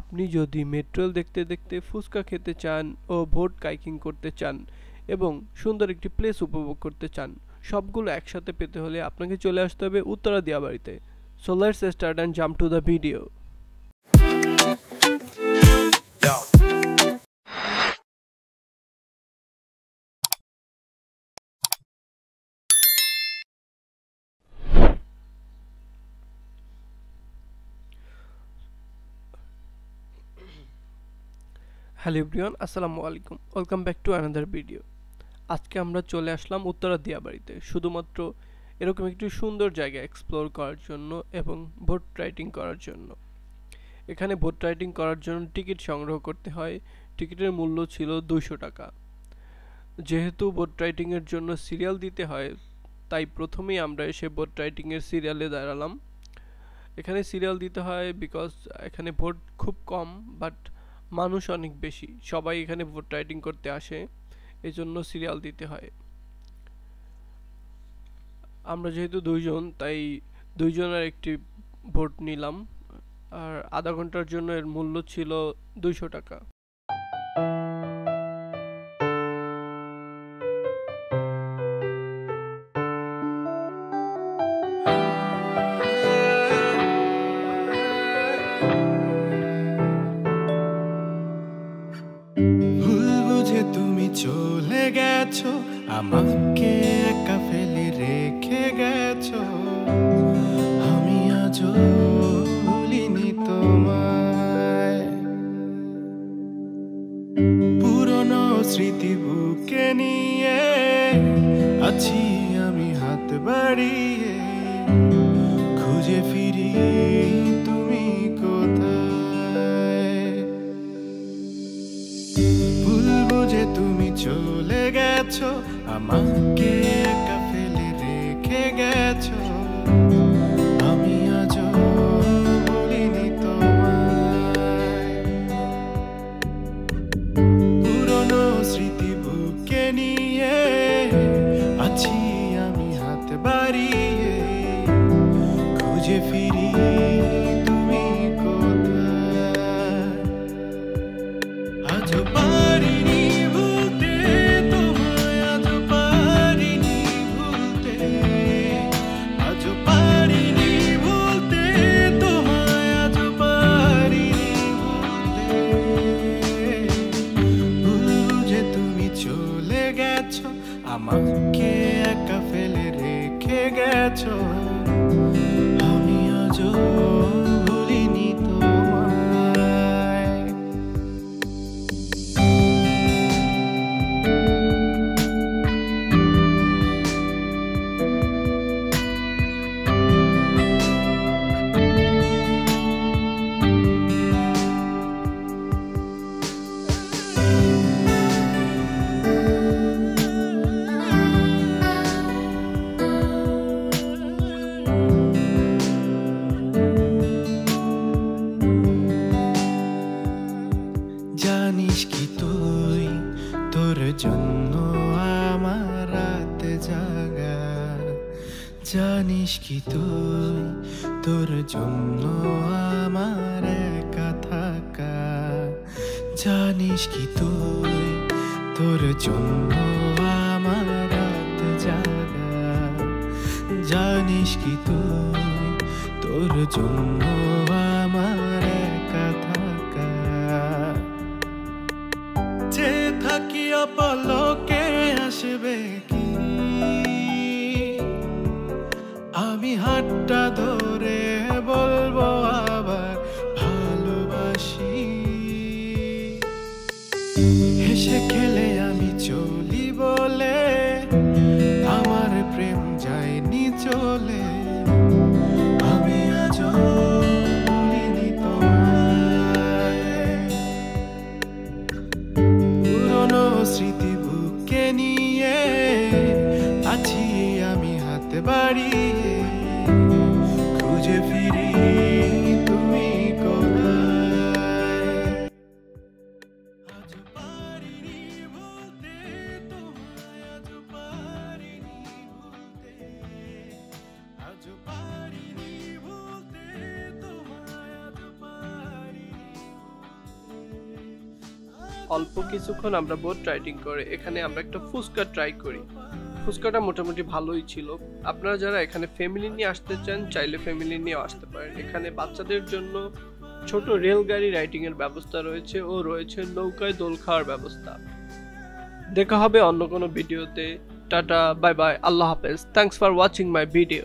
আপনি যদি metro rail দেখতে দেখতে ফুচকা খেতে চান ও বোট কাইকিং করতে চান এবং সুন্দর একটি প্লেস উপভোগ করতে চান, সবগুলো একসাথে পেতে হলে আপনাকে চলে আসতে হবে উত্তরা দিয়াবাড়িতে। So let's start and jump to the video. Hello everyone, আসসালামু আলাইকুম, welcome back to another video. আজকে আমরা চলে আসলাম উত্তরা দিয়াবাড়িতে শুধুমাত্র এরকম একটি সুন্দর জায়গা এক্সপ্লোর করার জন্য এবং বোট রাইডিং করার জন্য। এখানে বোট রাইডিং করার জন্য টিকিট সংগ্রহ করতে হয়। টিকিটের মূল্য ছিল 200 টাকা। যেহেতু বোট রাইডিংয়ের জন্য সিরিয়াল দিতে হয়, তাই প্রথমেই আমরা এসে বোট রাইডিংয়ের সিরিয়ালে দাঁড়ালাম। এখানে সিরিয়াল দিতে হয় বিকজ এখানে বোট খুব কম, বাট মানুষ অনেক বেশি, সবাই এখানে বোট রাইডিং করতে আসে, এই জন্য সিরিয়াল দিতে হয়। আমরা যেহেতু দুইজন, তাই দুইজনের একটি বোট নিলাম, আর আধা ঘন্টার জন্য এর মূল্য ছিল 200 টাকা। চলে গেছো, আমাকে একা ফেলে রেখে গেছো, আমি আজও ভুলিনি তোমায়। পুরনো স্মৃতি বুকে নিয়ে আছি আমি হাত বাড়িয়ে, খুঁজে ফিরি তুমি কোথায়। ভুলবো যে তুমি চলে গেছো, আমাকে একা ফেলে রেখে গেছো, আমি আজও ভুলিনি তোমায়। পুরনো স্মৃতি বুকে নিয়ে আছি আমি হাত বাড়িয়ে, খুঁজে ফিরি তুমি কোথায়। আজও পারিনি ভুলতে তোমায়, আজও পারিনি ভুলতে, আজও পারিনি ভুলতে তোমায়, আজও পারিনি ভুলতে। ভুলবো যে তুমি চলে গেছো, আমাকে একা ফেলে রেখে গেছো, আমি আজও ভুলিনি তোমায়। জানিস কি তুই, তোর জন্য আমার রাত জাগা। জানিস কি তুই, তোর জন্য আমার একা থাকা। জানিস কি তুই, তোর জন্য আমার রাত জাগা। জানিস কি তুই, তোর জন্য আমার একা থাকা। যে থাকি অপলকে আসবে কি, আমি হাতটা ধরে বলবো আবার ভালোবাসি। হেসে খেলে আমি চলি বলে আমার প্রেম যায়নি চলে, আমি আজও ভুলিনি তোমায়। পুরনো স্মৃতি বুকে নিয়ে আছি আমি হাত বাড়িয়ে, খুঁজে ফিরি তুমি কোথায়। আজও পারিনি ভুলতে তোমায়, আজও পারিনি ভুলতে, আজও পারিনি ভুলতে তোমায়, আজও পারিনি ভুলতে। অল্প কিছুক্ষণ আমরা বোট রাইডিং করে এখানে আমরা একটা ফুচকা ট্রাই করি। ফুচকাটা মোটামুটি ভালোই ছিল। আপনারা যারা এখানে ফ্যামিলি নিয়ে আসতে চান চাইলে ফ্যামিলি নিয়েও আসতে পারেন। এখানে বাচ্চাদের জন্য ছোট রেলগাড়ি রাইডিং এর ব্যবস্থা রয়েছে ও রয়েছে নৌকায় দোল খাওয়ার ব্যবস্থা। দেখা হবে অন্য কোনো ভিডিওতে। টাটা, বাই বাই, আল্লাহ হাফেজ। Thanks for watching my video.